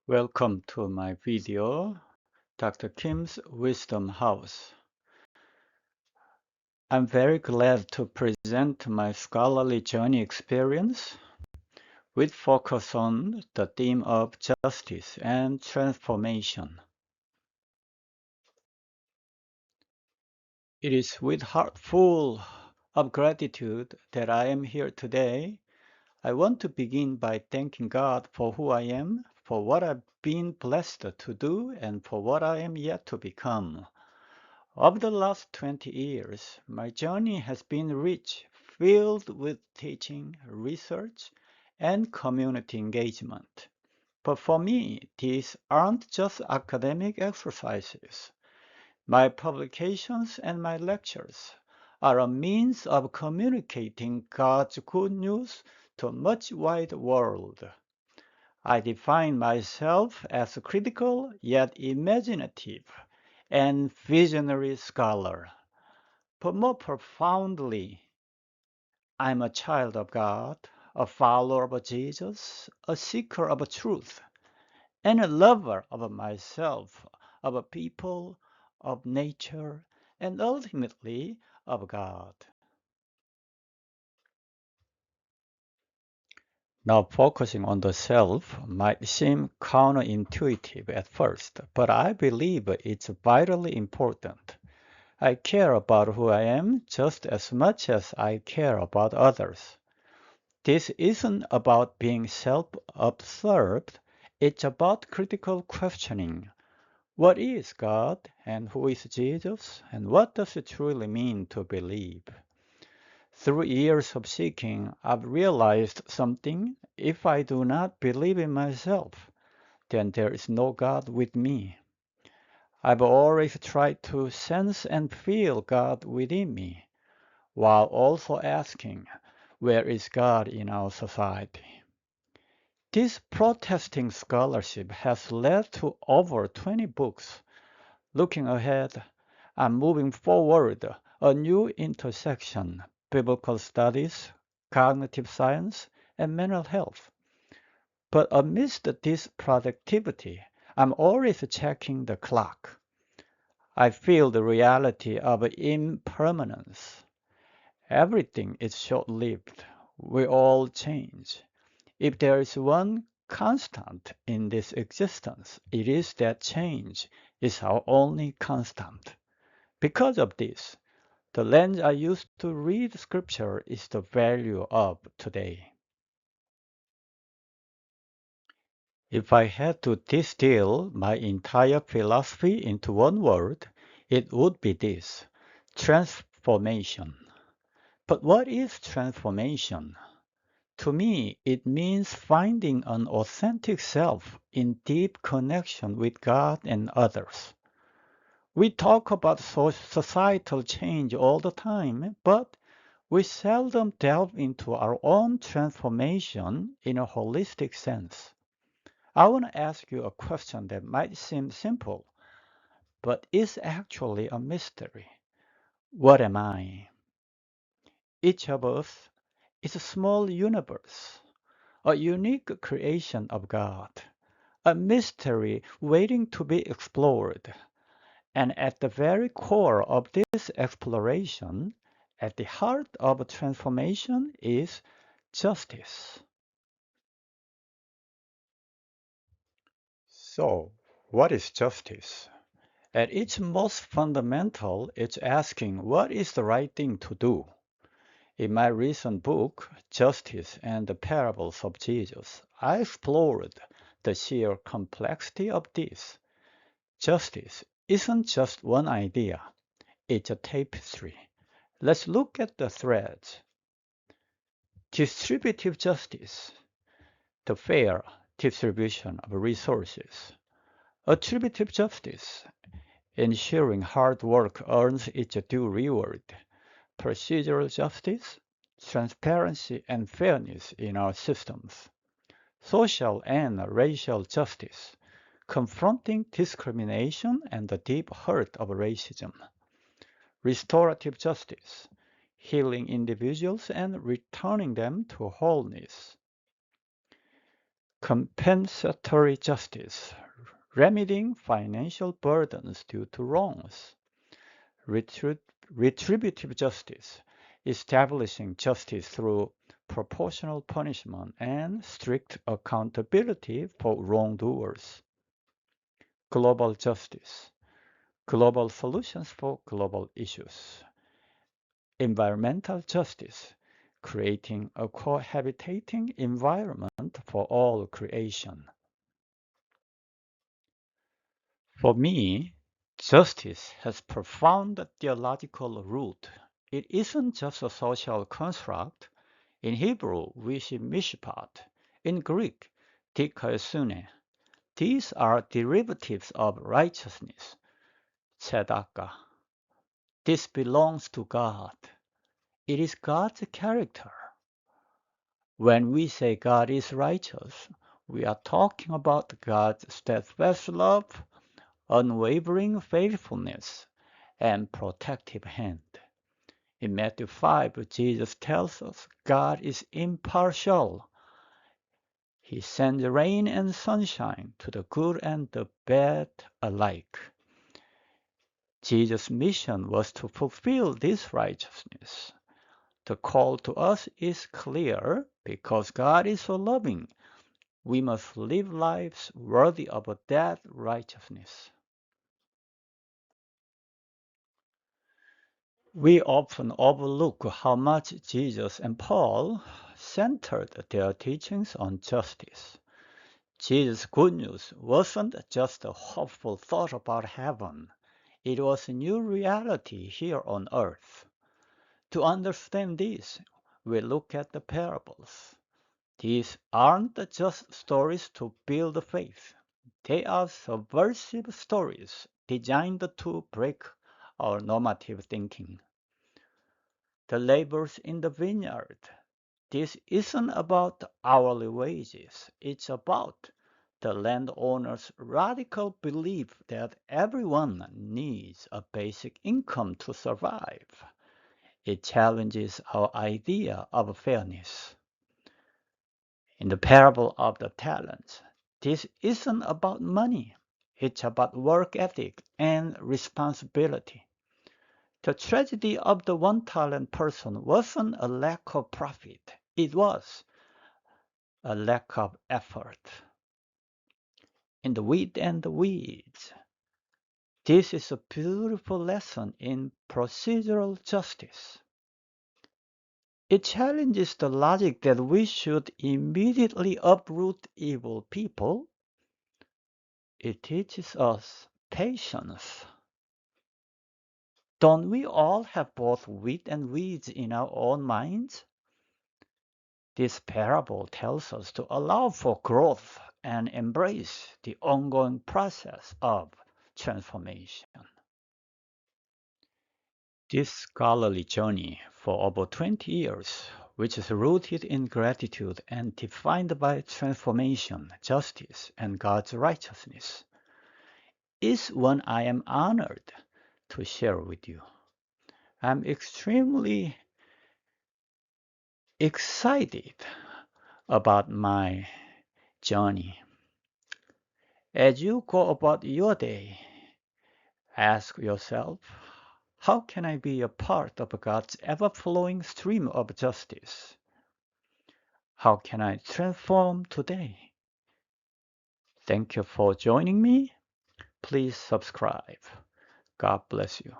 Welcome to my video, Dr. Kim's Wisdom House. I'm very glad to present my scholarly journey experience with focus on the theme of justice and transformation. It is with heart full of gratitude that I am here today. I want to begin by thanking God for who I am, for what I've been blessed to do, and for what I am yet to become. Over the last 20 years, my journey has been rich, filled with teaching, research, and community engagement. But for me, these aren't just academic exercises. My publications and my lectures are a means of communicating God's good news to a much wider world. I define myself as a critical yet imaginative and visionary scholar. But more profoundly, I'm a child of God, a follower of Jesus, a seeker of truth, and a lover of myself, of people, of nature, and ultimately of God. Now, focusing on the self might seem counterintuitive at first, but I believe it's vitally important. I care about who I am just as much as I care about others. This isn't about being self-absorbed, it's about critical questioning. What is God and who is Jesus and what does it truly mean to believe? Through years of seeking, I've realized something. If I do not believe in myself, then there is no God with me. I've always tried to sense and feel God within me, while also asking, where is God in our society? This protesting scholarship has led to over 20 books. Looking ahead, I'm moving forward a new intersection, biblical studies, cognitive science, and mental health. But amidst this productivity, I'm always checking the clock. I feel the reality of impermanence. Everything is short-lived. We all change. If there is one constant in this existence, it is that change is our only constant. Because of this, the lens I use to read scripture is the value of today. If I had to distill my entire philosophy into one word, it would be this: transformation. But what is transformation? To me, it means finding an authentic self in deep connection with God and others. We talk about societal change all the time, but we seldom delve into our own transformation in a holistic sense. I want to ask you a question that might seem simple, but is actually a mystery. What am I? Each of us is a small universe, a unique creation of God, a mystery waiting to be explored. And at the very core of this exploration, at the heart of transformation, is justice. So, what is justice? At its most fundamental, it's asking what is the right thing to do. In my recent book, Justice and the Parables of Jesus, I explored the sheer complexity of this. Justice isn't just one idea, it's a tapestry. Let's look at the threads. Distributive justice, the fair distribution of resources. Attributive justice, ensuring hard work earns its due reward. Procedural justice, transparency and fairness in our systems. Social and racial justice, confronting discrimination and the deep hurt of racism. Restorative justice, healing individuals and returning them to wholeness. Compensatory justice, remedying financial burdens due to wrongs. Retributive justice, establishing justice through proportional punishment and strict accountability for wrongdoers. Global justice, global solutions for global issues. Environmental justice, creating a cohabitating environment for all creation. For me, justice has profound theological root. It isn't just a social construct. In Hebrew, we see mishpat. In Greek, dikaiosune. These are derivatives of righteousness, tzedakah. This belongs to God. It is God's character. When we say God is righteous, we are talking about God's steadfast love, unwavering faithfulness, and protective hand. In Matthew 5, Jesus tells us God is impartial. He sends rain and sunshine to the good and the bad alike. Jesus' mission was to fulfill this righteousness. The call to us is clear because God is so loving. We must live lives worthy of that righteousness. We often overlook how much Jesus and Paul centered their teachings on justice. Jesus' good news wasn't just a hopeful thought about heaven, it was a new reality here on earth. To understand this, we look at the parables. These aren't just stories to build faith. They are subversive stories designed to break our normative thinking. The laborers in the vineyard. This isn't about hourly wages. It's about the landowner's radical belief that everyone needs a basic income to survive. It challenges our idea of fairness. In the parable of the talents, this isn't about money. It's about work ethic and responsibility. The tragedy of the one-talent person wasn't a lack of profit. It was a lack of effort. In the wheat and the weeds, this is a beautiful lesson in procedural justice. It challenges the logic that we should immediately uproot evil people. It teaches us patience. Don't we all have both wheat and weeds in our own minds? This parable tells us to allow for growth and embrace the ongoing process of transformation. This scholarly journey for over 20 years, which is rooted in gratitude and defined by transformation, justice, and God's righteousness, is one I am honored to share with you. I'm extremely excited about my journey. As you go about your day, ask yourself, how can I be a part of God's ever-flowing stream of justice? How can I transform today? Thank you for joining me. Please subscribe. God bless you.